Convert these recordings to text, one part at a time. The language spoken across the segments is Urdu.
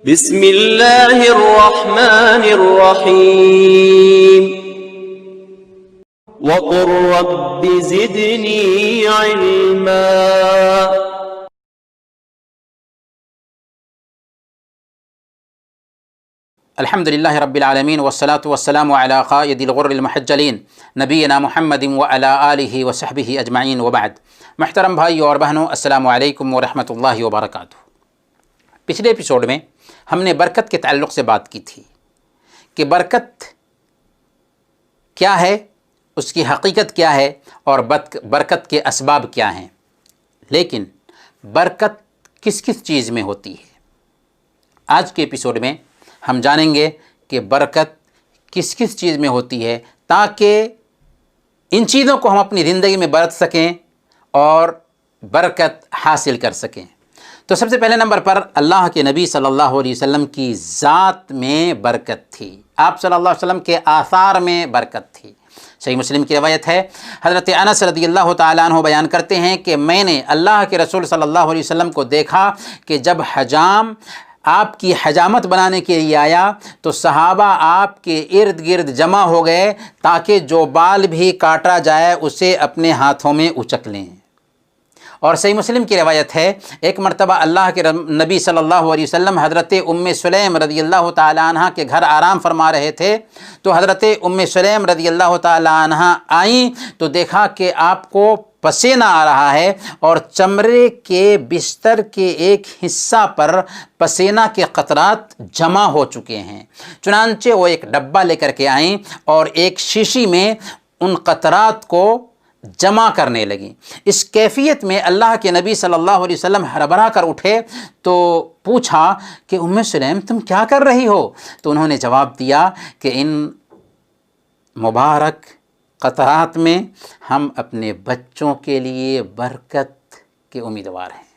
بسم اللہ الرحمن الرحیم وقل رب زدنی علما۔ الحمد للہ رب العالمین والصلاة والسلام علی قائد الغر المحجلین نبینا محمد وعلی آلہ وصحبہ اجمعین وبعد۔ محترم بھائیو اور بہنوں، السلام علیکم ورحمۃ اللہ وبرکاتہ۔ پچھلے ایپیسوڈ میں ہم نے برکت کے تعلق سے بات کی تھی کہ برکت کیا ہے، اس کی حقیقت کیا ہے اور برکت کے اسباب کیا ہیں، لیکن برکت کس کس چیز میں ہوتی ہے۔ آج کے ایپیسوڈ میں ہم جانیں گے کہ برکت کس کس چیز میں ہوتی ہے تاکہ ان چیزوں کو ہم اپنی زندگی میں برت سکیں اور برکت حاصل کر سکیں۔ تو سب سے پہلے نمبر پر اللہ کے نبی صلی اللہ علیہ وسلم کی ذات میں برکت تھی، آپ صلی اللہ علیہ وسلم کے آثار میں برکت تھی۔ صحیح مسلم کی روایت ہے، حضرت انس رضی اللہ تعالیٰ عنہ بیان کرتے ہیں کہ میں نے اللہ کے رسول صلی اللہ علیہ وسلم کو دیکھا کہ جب حجام آپ کی حجامت بنانے کے لیے آیا تو صحابہ آپ کے ارد گرد جمع ہو گئے تاکہ جو بال بھی کاٹا جائے اسے اپنے ہاتھوں میں اچک لیں۔ اور صحیح مسلم کی روایت ہے، ایک مرتبہ اللہ کے نبی صلی اللہ علیہ وسلم حضرت ام سلیم رضی اللہ تعالیٰ عنہ کے گھر آرام فرما رہے تھے، تو حضرت ام سلیم رضی اللہ تعالیٰ عنہ آئیں تو دیکھا کہ آپ کو پسینہ آ رہا ہے اور چمڑے کے بستر کے ایک حصہ پر پسینہ کے قطرات جمع ہو چکے ہیں۔ چنانچہ وہ ایک ڈبہ لے کر کے آئیں اور ایک شیشی میں ان قطرات کو جمع کرنے لگیں۔ اس کیفیت میں اللہ کے نبی صلی اللہ علیہ وسلم ہڑبڑا کر اٹھے تو پوچھا کہ ام سلیم تم کیا کر رہی ہو؟ تو انہوں نے جواب دیا کہ ان مبارک قطرات میں ہم اپنے بچوں کے لیے برکت کے امیدوار ہیں۔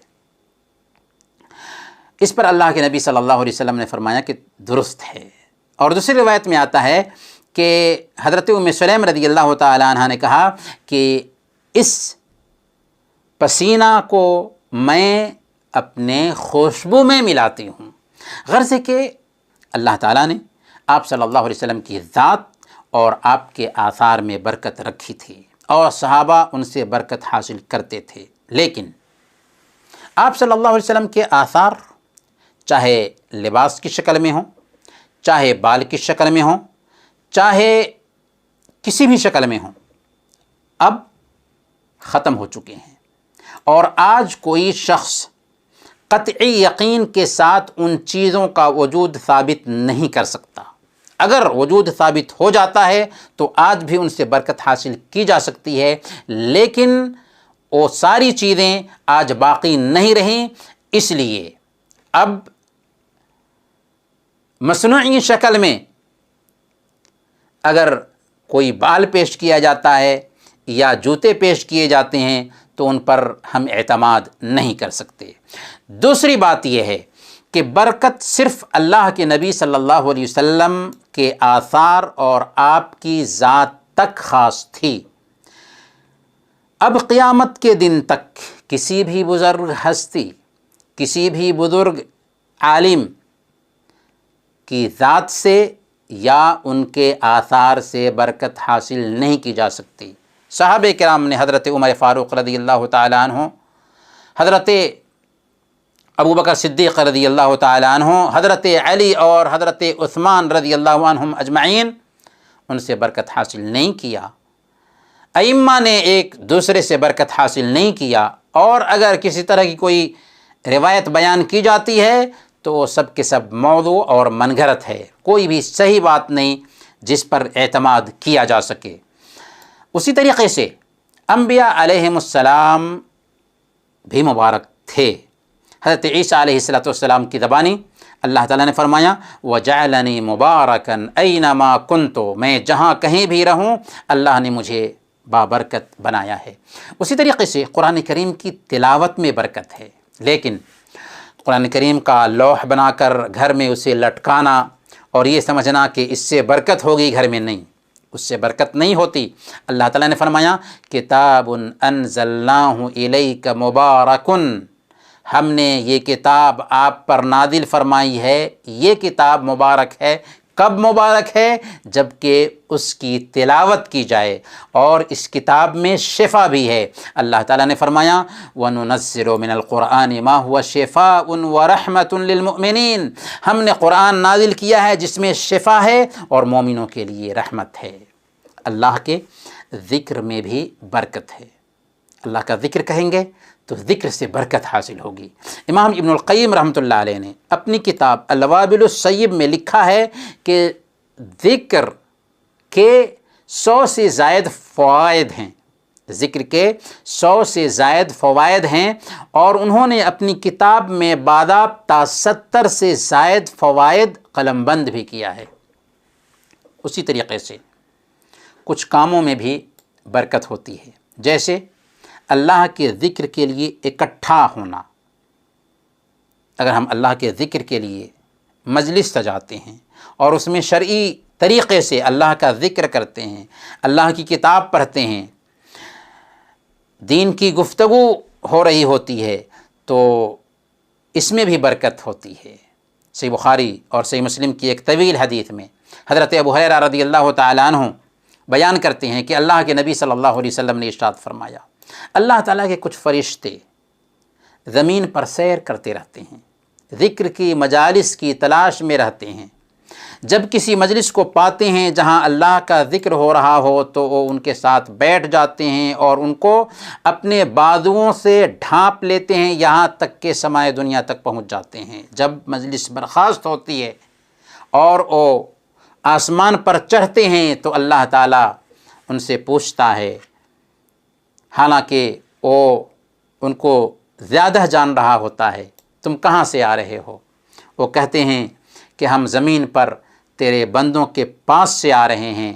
اس پر اللہ کے نبی صلی اللہ علیہ وسلم نے فرمایا کہ درست ہے۔ اور دوسری روایت میں آتا ہے کہ حضرت ام سلیم رضی اللہ تعالیٰ عنہ نے کہا کہ اس پسینہ کو میں اپنے خوشبو میں ملاتی ہوں۔ غرض ہے کہ اللہ تعالیٰ نے آپ صلی اللہ علیہ وسلم کی ذات اور آپ کے آثار میں برکت رکھی تھی اور صحابہ ان سے برکت حاصل کرتے تھے، لیکن آپ صلی اللہ علیہ وسلم کے آثار چاہے لباس کی شکل میں ہوں، چاہے بال کی شکل میں ہوں، چاہے کسی بھی شکل میں ہوں، اب ختم ہو چکے ہیں، اور آج کوئی شخص قطعی یقین کے ساتھ ان چیزوں کا وجود ثابت نہیں کر سکتا۔ اگر وجود ثابت ہو جاتا ہے تو آج بھی ان سے برکت حاصل کی جا سکتی ہے، لیکن وہ ساری چیزیں آج باقی نہیں رہیں، اس لیے اب مصنوعی شکل میں اگر کوئی بال پیش کیا جاتا ہے یا جوتے پیش کیے جاتے ہیں تو ان پر ہم اعتماد نہیں کر سکتے۔ دوسری بات یہ ہے کہ برکت صرف اللہ کے نبی صلی اللہ علیہ وسلم کے آثار اور آپ کی ذات تک خاص تھی۔ اب قیامت کے دن تک کسی بھی بزرگ ہستی، کسی بھی بزرگ عالم کی ذات سے یا ان کے آثار سے برکت حاصل نہیں کی جا سکتی۔ صحابہ کرام نے حضرت عمر فاروق رضی اللہ تعالیٰ عنہ، حضرت ابو بکر صدیق رضی اللہ تعالیٰ عنہ، حضرت علی اور حضرت عثمان رضی اللہ عنہم اجمعین ان سے برکت حاصل نہیں کیا۔ ائمہ نے ایک دوسرے سے برکت حاصل نہیں کیا، اور اگر کسی طرح کی کوئی روایت بیان کی جاتی ہے تو وہ سب کے سب موضوع اور من گھڑت ہے، کوئی بھی صحیح بات نہیں جس پر اعتماد کیا جا سکے۔ اسی طریقے سے انبیاء علیہم السلام بھی مبارک تھے۔ حضرت عیسیٰ علیہ السلام کی زبانی اللہ تعالیٰ نے فرمایا وَجَعَلَنِي مُبَارَكًا أَيْنَمَا كُنْتُ، میں جہاں کہیں بھی رہوں اللہ نے مجھے بابرکت بنایا ہے۔ اسی طریقے سے قرآن کریم کی تلاوت میں برکت ہے، لیکن قرآن کریم کا لوح بنا کر گھر میں اسے لٹکانا اور یہ سمجھنا کہ اس سے برکت ہوگی گھر میں، نہیں، اس سے برکت نہیں ہوتی۔ اللہ تعالیٰ نے فرمایا کتاب انزلناہ الیک مبارک ہم نے یہ کتاب آپ پر نازل فرمائی ہے، یہ کتاب مبارک ہے۔ کب مبارک ہے؟ جب کہ اس کی تلاوت کی جائے، اور اس کتاب میں شفا بھی ہے۔ اللہ تعالیٰ نے فرمایا وَنُنَزِّلُ مِنَ الْقُرْآنِ مَا هُوَ شِفَاءٌ وَرَحْمَةٌ لِّلْمُؤْمِنِينَ، ہم نے قرآن نازل کیا ہے جس میں شفا ہے اور مومنوں کے لیے رحمت ہے۔ اللہ کے ذکر میں بھی برکت ہے۔ اللہ کا ذکر کہیں گے تو ذکر سے برکت حاصل ہوگی۔ امام ابن القیم رحمۃ اللہ علیہ نے اپنی کتاب الوابل الصیب میں لکھا ہے کہ ذکر کے 100 سے زائد فوائد ہیں، ذکر کے 100 سے زائد فوائد ہیں، اور انہوں نے اپنی کتاب میں باضابطہ 70 سے زائد فوائد قلم بند بھی کیا ہے۔ اسی طریقے سے کچھ کاموں میں بھی برکت ہوتی ہے، جیسے اللہ کے ذکر کے لیے اکٹھا ہونا۔ اگر ہم اللہ کے ذکر کے لیے مجلس سجاتے ہیں اور اس میں شرعی طریقے سے اللہ کا ذکر کرتے ہیں، اللہ کی کتاب پڑھتے ہیں، دین کی گفتگو ہو رہی ہوتی ہے، تو اس میں بھی برکت ہوتی ہے۔ صحیح بخاری اور صحیح مسلم کی ایک طویل حدیث میں حضرت ابو ہریرہ رضی اللہ تعالیٰ عنہ بیان کرتے ہیں کہ اللہ کے نبی صلی اللہ علیہ وسلم نے ارشاد فرمایا، اللہ تعالیٰ کے کچھ فرشتے زمین پر سیر کرتے رہتے ہیں، ذکر کی مجالس کی تلاش میں رہتے ہیں۔ جب کسی مجلس کو پاتے ہیں جہاں اللہ کا ذکر ہو رہا ہو تو وہ ان کے ساتھ بیٹھ جاتے ہیں اور ان کو اپنے بازوؤں سے ڈھانپ لیتے ہیں، یہاں تک کہ سمائے دنیا تک پہنچ جاتے ہیں۔ جب مجلس برخاست ہوتی ہے اور وہ آسمان پر چڑھتے ہیں تو اللہ تعالیٰ ان سے پوچھتا ہے، حالانکہ وہ ان کو زیادہ جان رہا ہوتا ہے، تم کہاں سے آ رہے ہو؟ وہ کہتے ہیں کہ ہم زمین پر تیرے بندوں کے پاس سے آ رہے ہیں،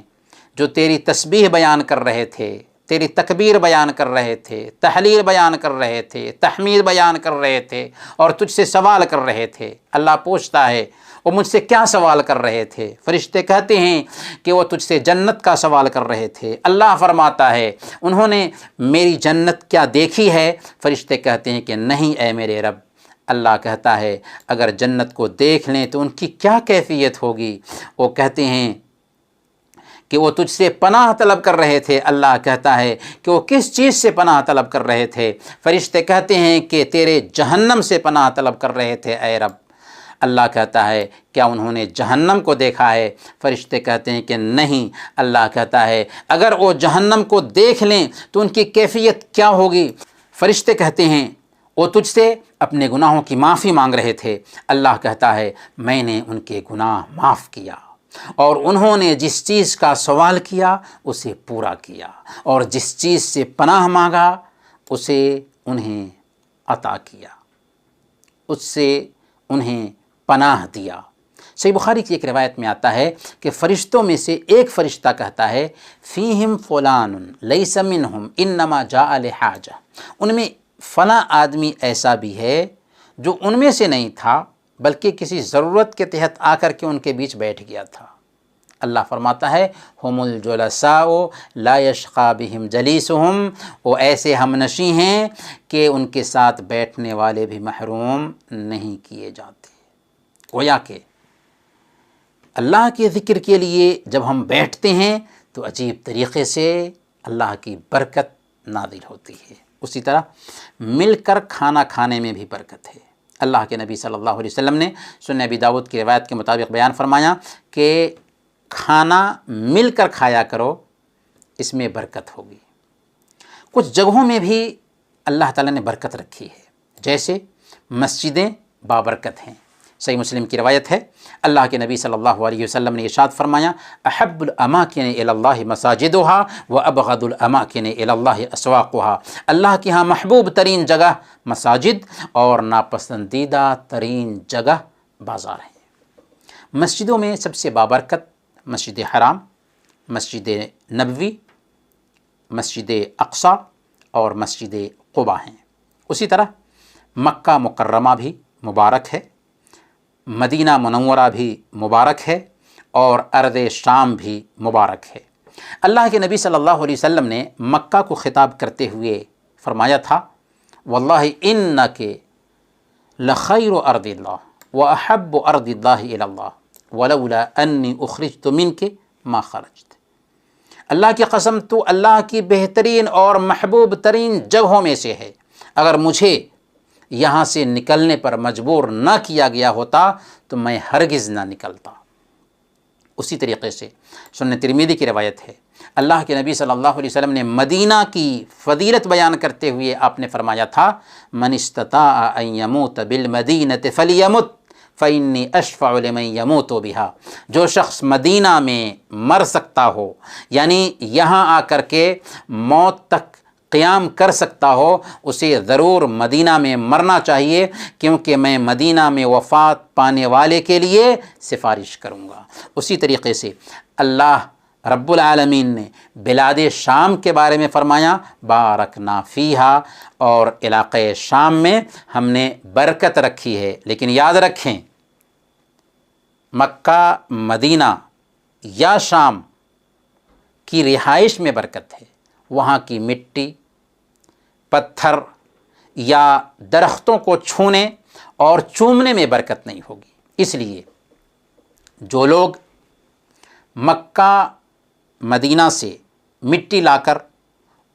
جو تیری تسبیح بیان کر رہے تھے، تیری تکبیر بیان کر رہے تھے، تحلیل بیان کر رہے تھے، تحمید بیان کر رہے تھے، اور تجھ سے سوال کر رہے تھے۔ اللہ پوچھتا ہے وہ مجھ سے کیا سوال کر رہے تھے؟ فرشتے کہتے ہیں کہ وہ تجھ سے جنت کا سوال کر رہے تھے۔ اللہ فرماتا ہے انہوں نے میری جنت کیا دیکھی ہے؟ فرشتے کہتے ہیں کہ نہیں اے میرے رب۔ اللہ کہتا ہے اگر جنت کو دیکھ لیں تو ان کی کیا کیفیت ہوگی؟ وہ کہتے ہیں کہ وہ تجھ سے پناہ طلب کر رہے تھے۔ اللہ کہتا ہے کہ وہ کس چیز سے پناہ طلب کر رہے تھے؟ فرشتے کہتے ہیں کہ تیرے جہنم سے پناہ طلب کر رہے تھے اے رب۔ اللہ کہتا ہے کیا انہوں نے جہنم کو دیکھا ہے؟ فرشتے کہتے ہیں کہ نہیں۔ اللہ کہتا ہے اگر وہ جہنم کو دیکھ لیں تو ان کی کیفیت کیا ہوگی؟ فرشتے کہتے ہیں وہ تجھ سے اپنے گناہوں کی معافی مانگ رہے تھے۔ اللہ کہتا ہے میں نے ان کے گناہ معاف کیا، اور انہوں نے جس چیز کا سوال کیا اسے پورا کیا، اور جس چیز سے پناہ مانگا اسے انہیں عطا کیا، اس سے انہیں پناہ دیا۔ صحیح بخاری کی ایک روایت میں آتا ہے کہ فرشتوں میں سے ایک فرشتہ کہتا ہے فیہم فلان لیس منہم انما جاء لحاجہ، ان میں فلاں آدمی ایسا بھی ہے جو ان میں سے نہیں تھا بلکہ کسی ضرورت کے تحت آ کر کے ان کے بیچ بیٹھ گیا تھا۔ اللہ فرماتا ہے ہم الجلساء لا یشقی بہم جلیسہم، وہ ایسے ہم نشیں ہیں کہ ان کے ساتھ بیٹھنے والے بھی محروم نہیں کیے جاتے۔ گویا کہ اللہ کے ذکر کے لیے جب ہم بیٹھتے ہیں تو عجیب طریقے سے اللہ کی برکت نازل ہوتی ہے۔ اسی طرح مل کر کھانا کھانے میں بھی برکت ہے۔ اللہ کے نبی صلی اللہ علیہ وسلم نے سنن ابی داؤد کی روایت کے مطابق بیان فرمایا کہ کھانا مل کر کھایا کرو، اس میں برکت ہوگی۔ کچھ جگہوں میں بھی اللہ تعالیٰ نے برکت رکھی ہے، جیسے مسجدیں بابرکت ہیں۔ صحیح مسلم کی روایت ہے اللہ کے نبی صلی اللہ علیہ وسلم نے ارشاد فرمایا احب الاماکن الی اللہ مساجدها وابغض الاماکن الی اللہ اسواقها، اللہ کے ہاں محبوب ترین جگہ مساجد اور ناپسندیدہ ترین جگہ بازار ہیں۔ مسجدوں میں سب سے بابرکت مسجد حرام، مسجد نبوی، مسجد اقصی اور مسجد قباء ہیں۔ اسی طرح مکہ مکرمہ بھی مبارک ہے، مدینہ منورہ بھی مبارک ہے، اور ارض شام بھی مبارک ہے۔ اللہ کے نبی صلی اللہ علیہ وسلم نے مکہ کو خطاب کرتے ہوئے فرمایا تھا واللہ انک لخیر ارض اللہ واحب ارض اللہ الی اللہ ولولا انی اخرجت منک ما خرجت۔ اللہ کی قسم تو اللہ کی بہترین اور محبوب ترین جگہوں میں سے ہے، اگر مجھے یہاں سے نکلنے پر مجبور نہ کیا گیا ہوتا تو میں ہرگز نہ نکلتا۔ اسی طریقے سے سنن ترمذی کی روایت ہے، اللہ کے نبی صلی اللہ علیہ وسلم نے مدینہ کی فضیلت بیان کرتے ہوئے آپ نے فرمایا تھا، من استطاع ان یموت بالمدینۃ فلیمت فإنی اشفع لمن یموت بہا۔ جو شخص مدینہ میں مر سکتا ہو، یعنی یہاں آ کر کے موت تک قیام کر سکتا ہو، اسے ضرور مدینہ میں مرنا چاہیے، کیونکہ میں مدینہ میں وفات پانے والے کے لیے سفارش کروں گا۔ اسی طریقے سے اللہ رب العالمین نے بلاد شام کے بارے میں فرمایا، بارکنا فیہا، اور علاقۂ شام میں ہم نے برکت رکھی ہے۔ لیکن یاد رکھیں، مکہ، مدینہ یا شام کی رہائش میں برکت ہے، وہاں کی مٹی، پتھر یا درختوں کو چھونے اور چومنے میں برکت نہیں ہوگی۔ اس لیے جو لوگ مکہ مدینہ سے مٹی لا کر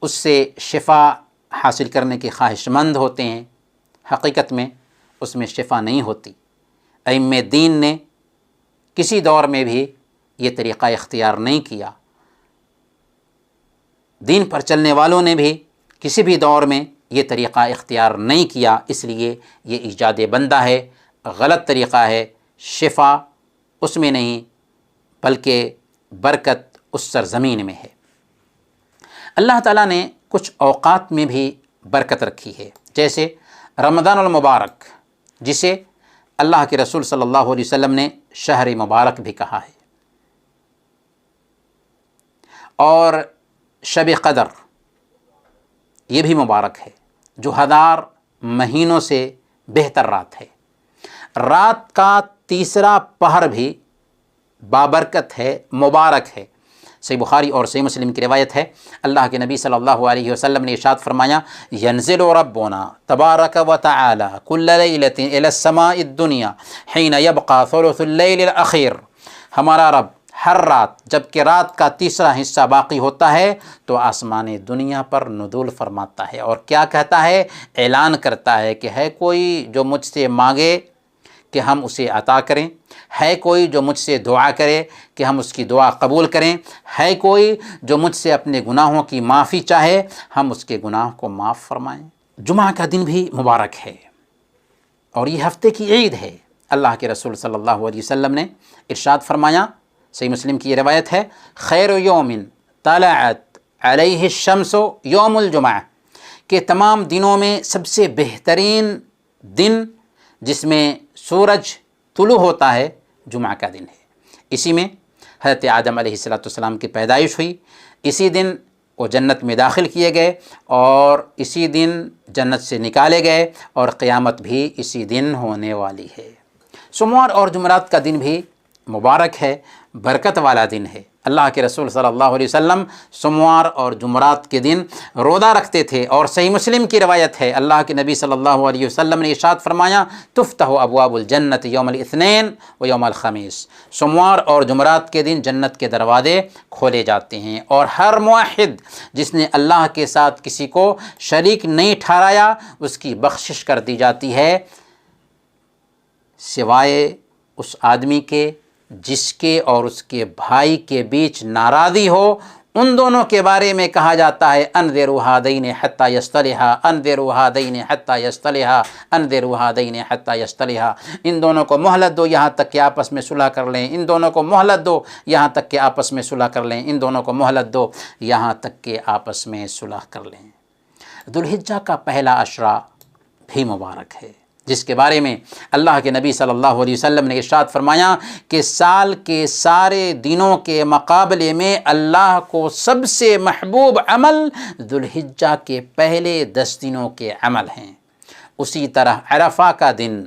اس سے شفا حاصل کرنے کے خواہش مند ہوتے ہیں، حقیقت میں اس میں شفا نہیں ہوتی۔ ائمہ دین نے کسی دور میں بھی یہ طریقہ اختیار نہیں کیا، دین پر چلنے والوں نے بھی کسی بھی دور میں یہ طریقہ اختیار نہیں کیا، اس لیے یہ ایجاد بندہ ہے، غلط طریقہ ہے۔ شفا اس میں نہیں بلکہ برکت اس سرزمین میں ہے۔ اللہ تعالیٰ نے کچھ اوقات میں بھی برکت رکھی ہے، جیسے رمضان المبارک، جسے اللہ کے رسول صلی اللہ علیہ وسلم نے شہر مبارک بھی کہا ہے، اور شب قدر یہ بھی مبارک ہے، جو 1000 مہینوں سے بہتر رات ہے۔ رات کا تیسرا پہر بھی بابرکت ہے، مبارک ہے۔ صحیح بخاری اور صحیح مسلم کی روایت ہے، اللہ کے نبی صلی اللہ علیہ وسلم نے ارشاد فرمایا، ینزل ربنا تبارک و تعالی کل لیلۃ الی السماء الدنیا حین یبقى ثلث اللیل الاخیر۔ ہمارا رب ہر رات جب کہ رات کا تیسرا حصہ باقی ہوتا ہے تو آسمان دنیا پر نزول فرماتا ہے، اور کیا کہتا ہے؟ اعلان کرتا ہے کہ ہے کوئی جو مجھ سے مانگے کہ ہم اسے عطا کریں، ہے کوئی جو مجھ سے دعا کرے کہ ہم اس کی دعا قبول کریں، ہے کوئی جو مجھ سے اپنے گناہوں کی معافی چاہے ہم اس کے گناہ کو معاف فرمائیں۔ جمعہ کا دن بھی مبارک ہے اور یہ ہفتے کی عید ہے۔ اللہ کے رسول صلی اللہ علیہ وسلم نے ارشاد فرمایا، صحیح مسلم کی یہ روایت ہے، خیر یوم طلعت علیہ الشمس یوم الجمعہ، کہ تمام دنوں میں سب سے بہترین دن جس میں سورج طلوع ہوتا ہے جمعہ کا دن ہے۔ اسی میں حضرت آدم علیہ السلام کی پیدائش ہوئی، اسی دن وہ جنت میں داخل کیے گئے اور اسی دن جنت سے نکالے گئے، اور قیامت بھی اسی دن ہونے والی ہے۔ سوموار اور جمعرات کا دن بھی مبارک ہے، برکت والا دن ہے۔ اللہ کے رسول صلی اللہ علیہ وسلم سوموار اور جمعرات کے دن روزہ رکھتے تھے، اور صحیح مسلم کی روایت ہے، اللہ کے نبی صلی اللہ علیہ وسلم نے ارشاد فرمایا، تفتح ابواب الجنت یوم الاثنین و یوم الخمیس۔ سوموار اور جمعرات کے دن جنت کے دروازے کھولے جاتے ہیں، اور ہر موحد جس نے اللہ کے ساتھ کسی کو شریک نہیں ٹھہرایا اس کی بخشش کر دی جاتی ہے، سوائے اس آدمی کے جس کے اور اس کے بھائی کے بیچ ناراضی ہو۔ ان دونوں کے بارے میں کہا جاتا ہے، انذروا ہذین حتی یصطلحا، انذروا ہذین حتی یصطلحا، انذروا ہذین حتی یصطلحا۔ ان دونوں کو مہلت دو یہاں تک کہ آپس میں صلح کر لیں، ان دونوں کو مہلت دو یہاں تک کہ آپس میں صلح کر لیں، ان دونوں کو مہلت دو یہاں تک کہ آپس میں صلح کر لیں۔ ذو الحجہ کا پہلا عشرہ بھی مبارک ہے، جس کے بارے میں اللہ کے نبی صلی اللہ علیہ وسلم نے ارشاد فرمایا کہ سال کے سارے دنوں کے مقابلے میں اللہ کو سب سے محبوب عمل ذو الحجہ کے پہلے 10 دنوں کے عمل ہیں۔ اسی طرح عرفہ کا دن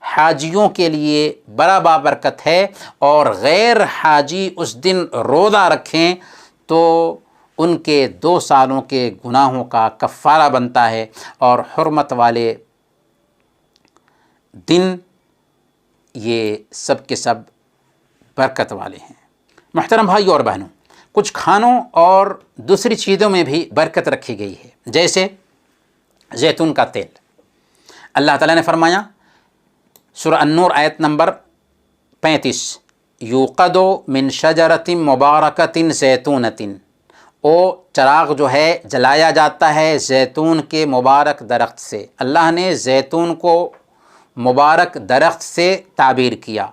حاجیوں کے لیے بڑا بابرکت ہے، اور غیر حاجی اس دن روزہ رکھیں تو ان کے 2 سالوں کے گناہوں کا کفارہ بنتا ہے، اور حرمت والے دن یہ سب کے سب برکت والے ہیں۔ محترم بھائیوں اور بہنوں، کچھ کھانوں اور دوسری چیزوں میں بھی برکت رکھی گئی ہے، جیسے زیتون کا تیل۔ اللہ تعالیٰ نے فرمایا سورہ النور آیت نمبر 35، یوقد من شجرۃ مبارکۃ زیتونۃ، وہ چراغ جو ہے جلایا جاتا ہے زیتون کے مبارک درخت سے۔ اللہ نے زیتون کو مبارک درخت سے تعبیر کیا۔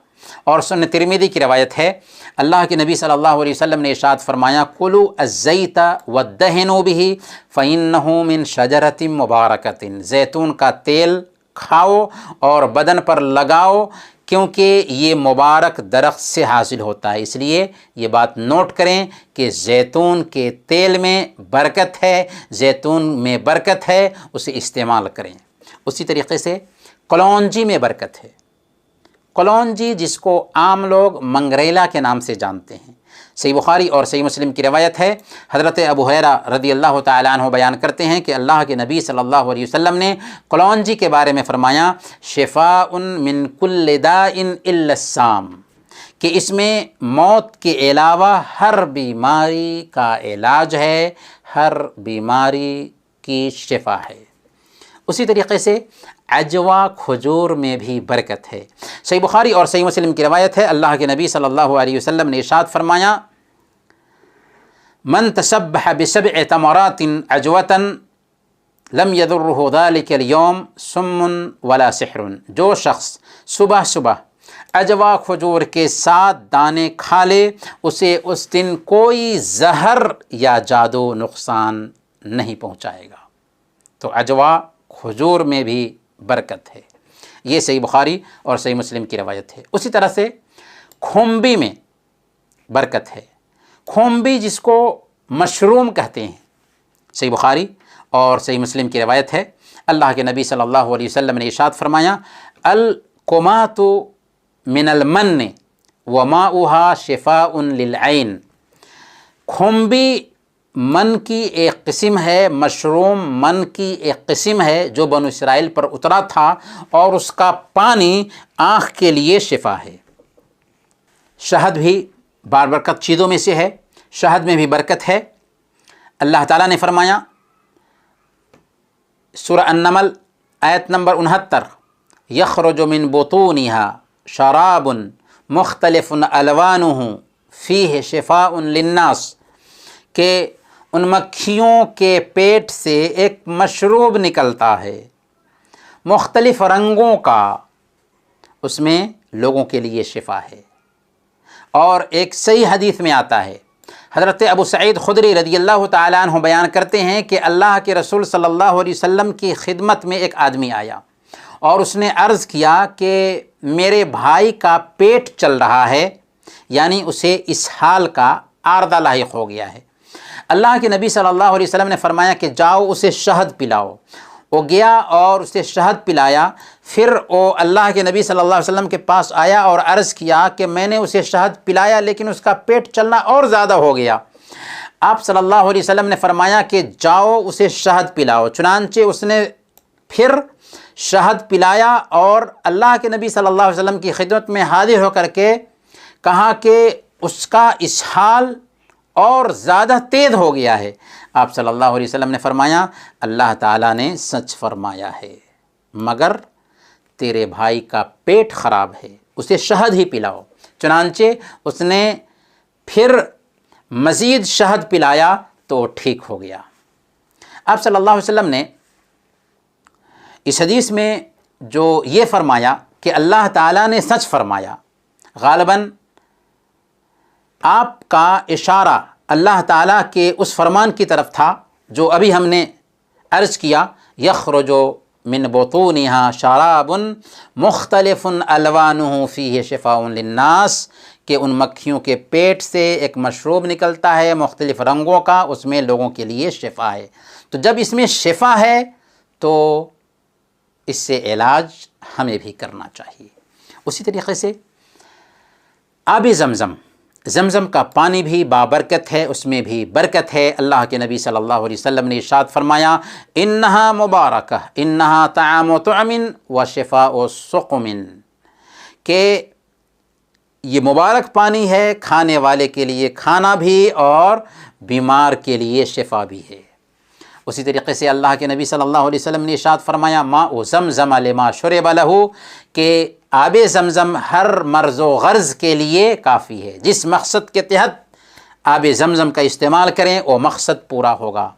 اور سنن ترمذی کی روایت ہے، اللہ کے نبی صلی اللہ علیہ وسلم نے ارشاد فرمایا، کلوا الزیت وادہنوا بہ فإنہ من شجرۃ مبارکۃ، زیتون کا تیل کھاؤ اور بدن پر لگاؤ کیونکہ یہ مبارک درخت سے حاصل ہوتا ہے۔ اس لیے یہ بات نوٹ کریں کہ زیتون کے تیل میں برکت ہے، زیتون میں برکت ہے، اسے استعمال کریں۔ اسی طریقے سے کلونجی میں برکت ہے۔ کلونجی جس کو عام لوگ منگریلا کے نام سے جانتے ہیں، صحیح بخاری اور صحیح مسلم کی روایت ہے، حضرت ابو ہریرہ رضی اللہ تعالیٰ عنہ بیان کرتے ہیں کہ اللہ کے نبی صلی اللہ علیہ وسلم نے کلونجی کے بارے میں فرمایا، شفاء من کل داء الا السام، کہ اس میں موت کے علاوہ ہر بیماری کا علاج ہے، ہر بیماری کی شفا ہے۔ اسی طریقے سے عجوا کھجور میں بھی برکت ہے۔ صحیح بخاری اور صحیح مسلم کی روایت ہے، اللہ کے نبی صلی اللہ علیہ وسلم نے ارشاد فرمایا، من تسبح بسبع تمرات عجوة لم يضره ذلك اليوم سم ولا سحر، جو شخص صبح صبح عجوا کھجور کے 7 دانے کھا لے اسے اس دن کوئی زہر یا جادو نقصان نہیں پہنچائے گا۔ تو عجوا کھجور میں بھی برکت ہے، یہ صحیح بخاری اور صحیح مسلم کی روایت ہے۔ اسی طرح سے کھومبی میں برکت ہے۔ کھومبی جس کو مشروم کہتے ہیں، صحیح بخاری اور صحیح مسلم کی روایت ہے، اللہ کے نبی صلی اللہ علیہ وسلم نے ارشاد فرمایا، القمات من المن وماؤها شفاء للعین، کھومبی من کی ایک قسم ہے، مشروم من کی ایک قسم ہے جو بنو اسرائیل پر اترا تھا، اور اس کا پانی آنکھ کے لیے شفا ہے۔ شہد بھی بابرکت چیزوں میں سے ہے، شہد میں بھی برکت ہے۔ اللہ تعالیٰ نے فرمایا سورہ النمل آیت نمبر 69، یخرج من بطونها شراب مختلف الوانہ فیہ شفاء للناس، کہ ان مکھیوں کے پیٹ سے ایک مشروب نکلتا ہے مختلف رنگوں کا، اس میں لوگوں کے لیے شفا ہے۔ اور ایک صحیح حدیث میں آتا ہے، حضرت ابو سعید خدری رضی اللہ تعالیٰ عنہ بیان کرتے ہیں کہ اللہ کے رسول صلی اللہ علیہ وسلم کی خدمت میں ایک آدمی آیا اور اس نے عرض کیا کہ میرے بھائی کا پیٹ چل رہا ہے، یعنی اسے اسہال کا عارضہ لاحق ہو گیا ہے۔ اللہ کے نبی صلی اللہ علیہ وسلم نے فرمایا کہ جاؤ اسے شہد پلاؤ۔ وہ گیا اور اسے شہد پلایا، پھر وہ اللہ کے نبی صلی اللہ علیہ وسلم کے پاس آیا اور عرض کیا کہ میں نے اسے شہد پلایا لیکن اس کا پیٹ چلنا اور زیادہ ہو گیا۔ آپ صلی اللہ علیہ وسلم نے فرمایا کہ جاؤ اسے شہد پلاؤ۔ چنانچہ اس نے پھر شہد پلایا اور اللہ کے نبی صلی اللہ علیہ وسلم کی خدمت میں حاضر ہو کر کے کہا کہ اس کا اسہال اور زیادہ تیز ہو گیا ہے۔ آپ صلی اللہ علیہ وسلم نے فرمایا اللہ تعالیٰ نے سچ فرمایا ہے، مگر تیرے بھائی کا پیٹ خراب ہے، اسے شہد ہی پلاؤ۔ چنانچہ اس نے پھر مزید شہد پلایا تو وہ ٹھیک ہو گیا۔ آپ صلی اللہ علیہ وسلم نے اس حدیث میں جو یہ فرمایا کہ اللہ تعالیٰ نے سچ فرمایا، غالباً آپ کا اشارہ اللہ تعالیٰ کے اس فرمان کی طرف تھا جو ابھی ہم نے عرض کیا، یخرج من بطونها شراب مختلف الوانہ فیہ شفاء للناس، کہ ان مکھیوں کے پیٹ سے ایک مشروب نکلتا ہے مختلف رنگوں کا، اس میں لوگوں کے لیے شفا ہے۔ تو جب اس میں شفا ہے تو اس سے علاج ہمیں بھی کرنا چاہیے۔ اسی طریقے سے آب زمزم زمزم کا پانی بھی بابرکت ہے، اس میں بھی برکت ہے۔ اللہ کے نبی صلی اللہ علیہ وسلم نے ارشاد فرمایا انہا مبارکہ انہا طعام و طعم و شفاء و سقم، کہ یہ مبارک پانی ہے کھانے والے کے لیے کھانا بھی اور بیمار کے لیے شفا بھی ہے۔ اسی طریقے سے اللہ کے نبی صلی اللہ علیہ وسلم نے ارشاد فرمایا ماء زمزم لما شرب لہ، کہ آب زمزم ہر مرض و غرض کے لیے کافی ہے، جس مقصد کے تحت آب زمزم کا استعمال کریں وہ مقصد پورا ہوگا۔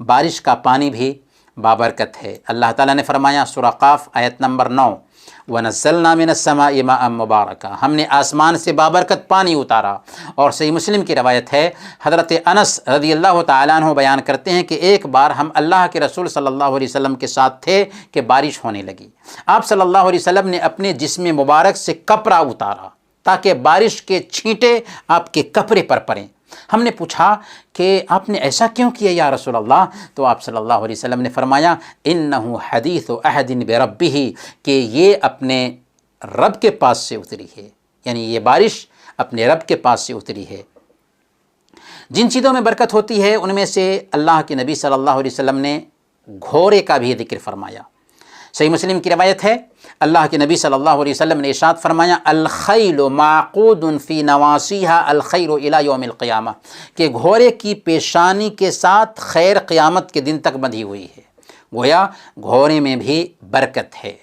بارش کا پانی بھی بابرکت ہے۔ اللہ تعالیٰ نے فرمایا سورہ قاف آیت نمبر 9 وَنَزَّلْنَا مِنَ السَّمَاءِ مَاءً مُبَارَكًا، ہم نے آسمان سے بابرکت پانی اتارا۔ اور صحیح مسلم کی روایت ہے، حضرت انس رضی اللہ تعالیٰ عنہ بیان کرتے ہیں کہ ایک بار ہم اللہ کے رسول صلی اللہ علیہ وسلم کے ساتھ تھے کہ بارش ہونے لگی۔ آپ صلی اللہ علیہ وسلم نے اپنے جسم مبارک سے کپڑا اتارا تاکہ بارش کے چھینٹے آپ کے کپڑے پر پڑیں۔ ہم نے پوچھا کہ آپ نے ایسا کیوں کیا یا رسول اللہ؟ تو آپ صلی اللہ علیہ وسلم نے فرمایا انہ حدیث عہد بربہ، کہ یہ اپنے رب کے پاس سے اتری ہے، یعنی یہ بارش اپنے رب کے پاس سے اتری ہے۔ جن چیزوں میں برکت ہوتی ہے ان میں سے اللہ کے نبی صلی اللہ علیہ وسلم نے گھوڑے کا بھی ذکر فرمایا۔ صحیح مسلم کی روایت ہے، اللہ کے نبی صلی اللہ علیہ وسلم نے ارشاد فرمایا الخیل معقود فی نواسیہا الخیر الی یوم القیامہ، کہ گھوڑے کی پیشانی کے ساتھ خیر قیامت کے دن تک بندھی ہوئی ہے۔ گویا گھوڑے میں بھی برکت ہے۔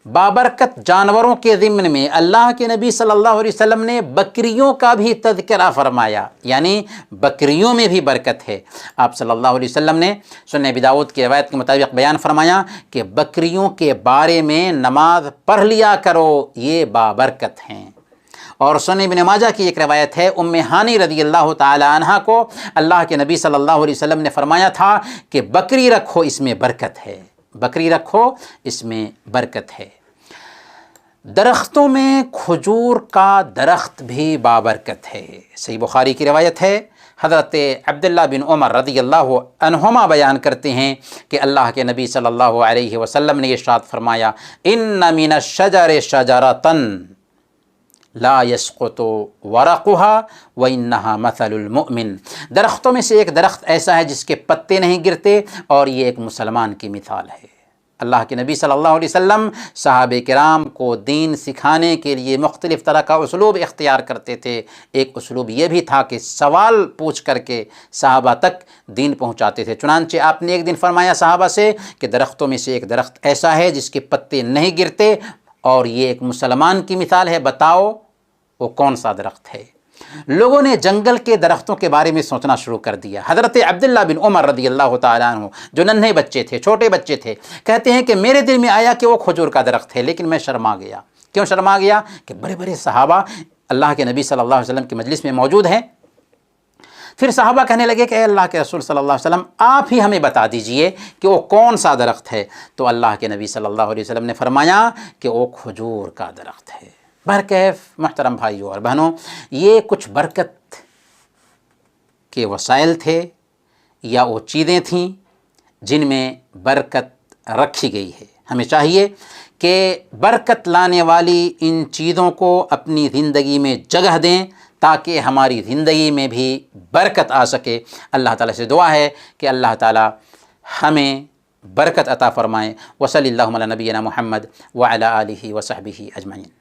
بابرکت جانوروں کے ضمن میں اللہ کے نبی صلی اللہ علیہ وسلم نے بکریوں کا بھی تذکرہ فرمایا، یعنی بکریوں میں بھی برکت ہے۔ آپ صلی اللہ علیہ وسلم نے سنن ابی داؤد کی روایت کے مطابق بیان فرمایا کہ بکریوں کے بارے میں نماز پڑھ لیا کرو، یہ بابرکت ہیں۔ اور سنن ابن ماجہ کی ایک روایت ہے، ام ہانی رضی اللہ تعالی عنہا کو اللہ کے نبی صلی اللہ علیہ وسلم نے فرمایا تھا کہ بکری رکھو اس میں برکت ہے، بکری رکھو اس میں برکت ہے۔ درختوں میں کھجور کا درخت بھی بابرکت ہے۔ صحیح بخاری کی روایت ہے، حضرت عبداللہ بن عمر رضی اللہ عنہما بیان کرتے ہیں کہ اللہ کے نبی صلی اللہ علیہ وسلم نے ارشاد فرمایا ان من الشجر شجرۃ لا يسقط ورقها وانها مثل المؤمن، درختوں میں سے ایک درخت ایسا ہے جس کے پتے نہیں گرتے اور یہ ایک مسلمان کی مثال ہے۔ اللہ کے نبی صلی اللہ علیہ وسلم صحابہ کرام کو دین سکھانے کے لیے مختلف طرح کا اسلوب اختیار کرتے تھے۔ ایک اسلوب یہ بھی تھا کہ سوال پوچھ کر کے صحابہ تک دین پہنچاتے تھے۔ چنانچہ آپ نے ایک دن فرمایا صحابہ سے کہ درختوں میں سے ایک درخت ایسا ہے جس کے پتے نہیں گرتے اور یہ ایک مسلمان کی مثال ہے، بتاؤ وہ کون سا درخت ہے؟ لوگوں نے جنگل کے درختوں کے بارے میں سوچنا شروع کر دیا۔ حضرت عبداللہ بن عمر رضی اللہ تعالیٰ عنہ جو ننھے بچے تھے، چھوٹے بچے تھے، کہتے ہیں کہ میرے دل میں آیا کہ وہ کھجور کا درخت ہے، لیکن میں شرما گیا۔ کیوں شرما گیا؟ کہ بڑے بڑے صحابہ اللہ کے نبی صلی اللہ علیہ وسلم کی مجلس میں موجود ہیں۔ پھر صحابہ کہنے لگے کہ اے اللہ کے رسول صلی اللہ علیہ وسلم آپ ہی ہمیں بتا دیجئے کہ وہ کون سا درخت ہے۔ تو اللہ کے نبی صلی اللہ علیہ وسلم نے فرمایا کہ وہ کھجور کا درخت ہے۔ برکیف محترم بھائیوں اور بہنوں، یہ کچھ برکت کے وسائل تھے یا وہ چیزیں تھیں جن میں برکت رکھی گئی ہے۔ ہمیں چاہیے کہ برکت لانے والی ان چیزوں کو اپنی زندگی میں جگہ دیں تاکہ ہماری زندگی میں بھی برکت آ سکے۔ اللہ تعالیٰ سے دعا ہے کہ اللہ تعالیٰ ہمیں برکت عطا فرمائیں۔ وصلی اللہ علی نبینا محمد وعلی آلہ وصحبہ اجمعین۔